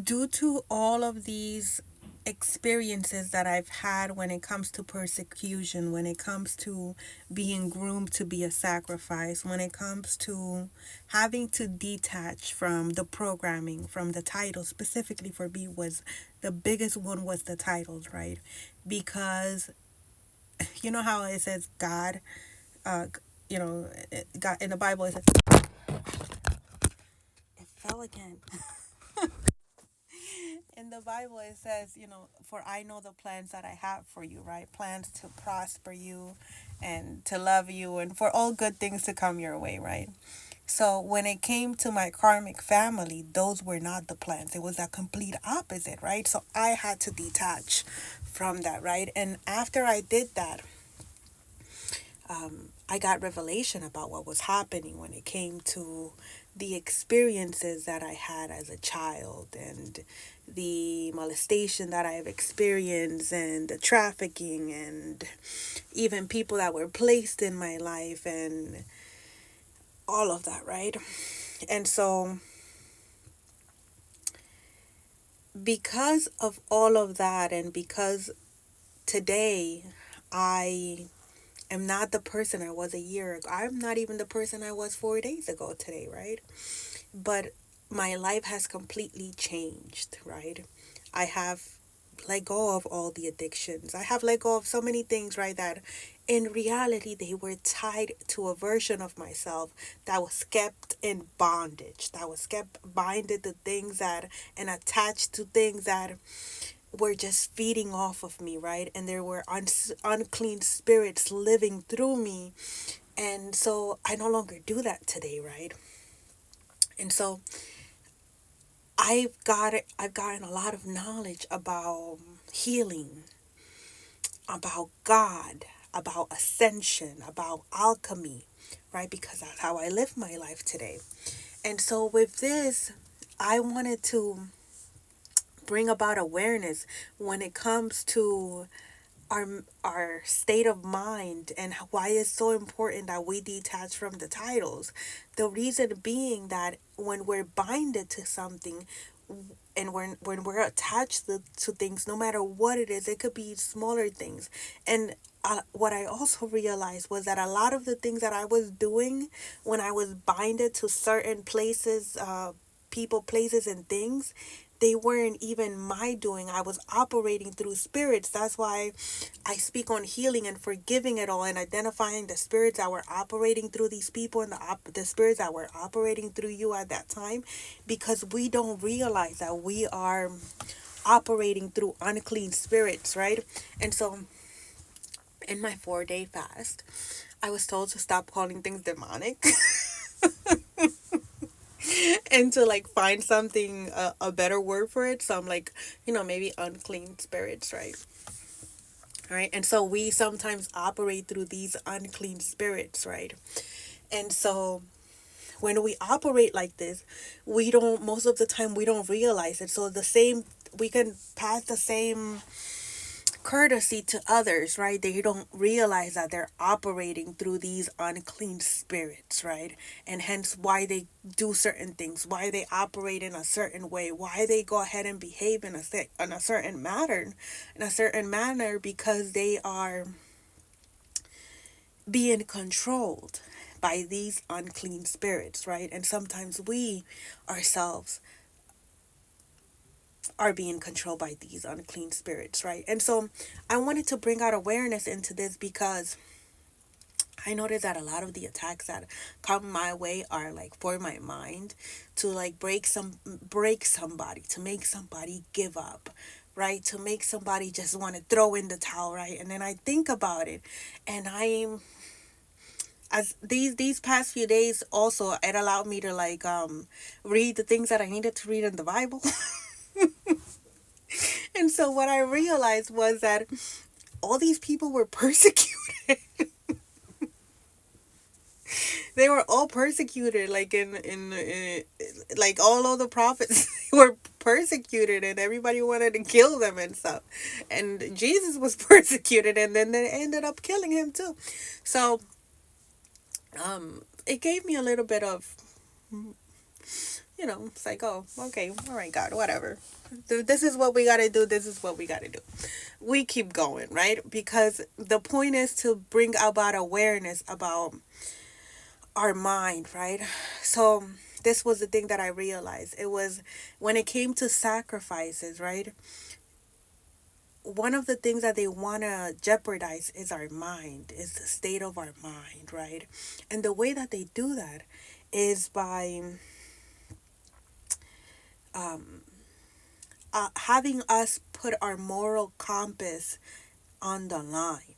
due to all of these experiences that I've had when it comes to persecution, when it comes to being groomed to be a sacrifice, when it comes to having to detach from the programming, from the title, specifically for me, was the biggest one was the titles, right? Because you know how it says God, uh, God in the Bible, it fell again. In the Bible, it says, for I know the plans that I have for you, right? Plans to prosper you and to love you and for all good things to come your way, right? So when it came to my karmic family, those were not the plans. It was a complete opposite, right? So I had to detach from that, right? And after I did that, I got revelation about what was happening when it came to the experiences that I had as a child and the molestation that I've experienced and the trafficking and even people that were placed in my life and all of that, right? And so, because of all of that, and because today I am not the person I was a year ago, I'm not even the person I was 4 days ago today, right? But my life has completely changed, right? I have let go of all the addictions. I have let go of so many things, right? That in reality, they were tied to a version of myself that was kept in bondage, that was kept binded to things that, and attached to things that were just feeding off of me, right? And there were unclean spirits living through me. And so I no longer do that today, right? And so I've gotten a lot of knowledge about healing, about God, about ascension, about alchemy, right? Because that's how I live my life today. And so with this, I wanted to bring about awareness when it comes to our state of mind and why it's so important that we detach from the titles. The reason being that when we're binded to something and when we're attached to things, no matter what it is, it could be smaller things. And what I also realized was that a lot of the things that I was doing when I was binded to certain places, people, places, and things, they weren't even my doing. I was operating through spirits. That's why I speak on healing and forgiving it all and identifying the spirits that were operating through these people and the spirits that were operating through you at that time, because we don't realize that we are operating through unclean spirits, right? And so in my 4 day fast, I was told to stop calling things demonic and to like find something, a better word for it. So I'm like, maybe unclean spirits, right? Right. And so we sometimes operate through these unclean spirits, right? And so when we operate like this, we don't, most of the time, we don't realize it. So the same, we can pass the same courtesy to others, right? They don't realize that they're operating through these unclean spirits, right? And hence why they do certain things, why they operate in a certain way, why they go ahead and behave in a certain manner, because they are being controlled by these unclean spirits, right? And sometimes we ourselves are being controlled by these unclean spirits, right? And so I wanted to bring out awareness into this because I noticed that a lot of the attacks that come my way are like for my mind, to like break somebody, to make somebody give up, right? To make somebody just want to throw in the towel, right? And then I think about it, and I'm as these past few days also, it allowed me to like read the things that I needed to read in the Bible. And so what I realized was that all these people were persecuted. They were all persecuted, like in like all of the prophets were persecuted, and everybody wanted to kill them and stuff. And Jesus was persecuted, and then they ended up killing him too. So it gave me a little bit of it's like, oh, okay, all right, God, whatever. This is what we got to do. This is what we got to do. We keep going, right? Because the point is to bring about awareness about our mind, right? So this was the thing that I realized. It was when it came to sacrifices, right? One of the things that they want to jeopardize is our mind, is the state of our mind, right? And the way that they do that is by having us put our moral compass on the line,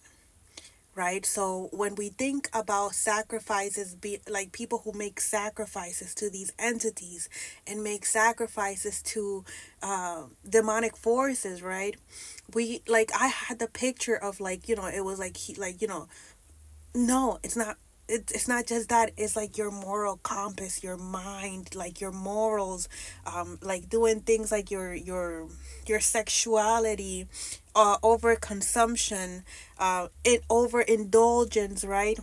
right? So when we think about sacrifices, be like people who make sacrifices to these entities and make sacrifices to demonic forces, right? We like I had the picture of like, it was like he like, no, it's not. It's not just that. It's like your moral compass, your mind, like your morals, like doing things like your sexuality, over consumption, it overindulgence, right?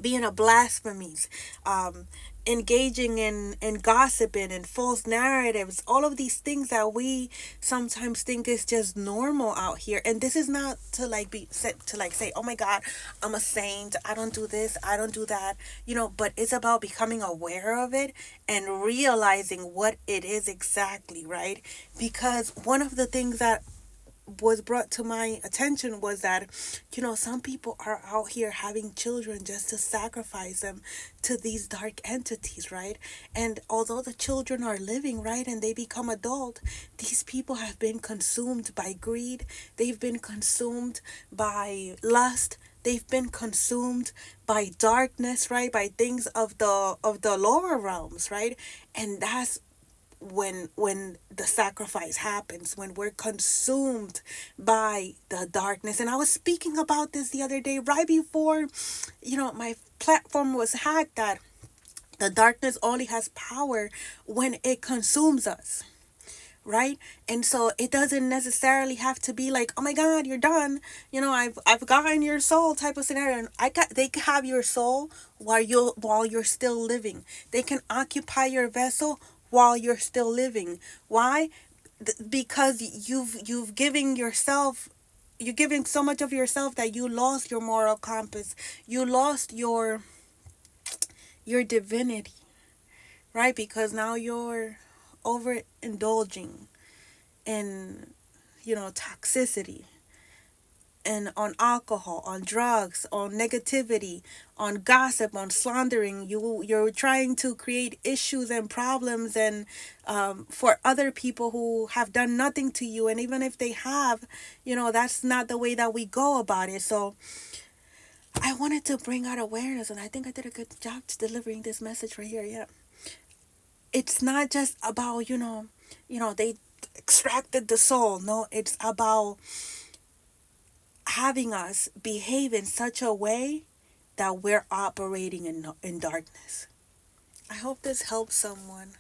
Being a blasphemies, um, engaging in gossiping and false narratives, all of these things that we sometimes think is just normal out here. And this is not to like be set to like say, oh my God, I'm a saint, I don't do this, I don't do that, but it's about becoming aware of it and realizing what it is exactly, right? Because one of the things that was brought to my attention was that some people are out here having children just to sacrifice them to these dark entities, right? And although the children are living, right, and they become adult, these people have been consumed by greed, they've been consumed by lust, they've been consumed by darkness, right, by things of the lower realms, right? And that's when the sacrifice happens, when we're consumed by the darkness. And I was speaking about this the other day, right before my platform was hacked, that the darkness only has power when it consumes us, right? And so it doesn't necessarily have to be like, oh my God, you're done, I've gotten your soul type of scenario. And they can have your soul while you're still living. They can occupy your vessel while you're still living. Why? Because you've given yourself, you're giving so much of yourself that you lost your moral compass, you lost your divinity, right? Because now you're overindulging in toxicity, and on alcohol, on drugs, on negativity, on gossip, on slandering. You're trying to create issues and problems, and for other people who have done nothing to you. And even if they have, that's not the way that we go about it. So I wanted to bring out awareness, and I think I did a good job delivering this message right here. Yeah, it's not just about they extracted the soul. No, it's about having us behave in such a way that we're operating in darkness. I hope this helps someone.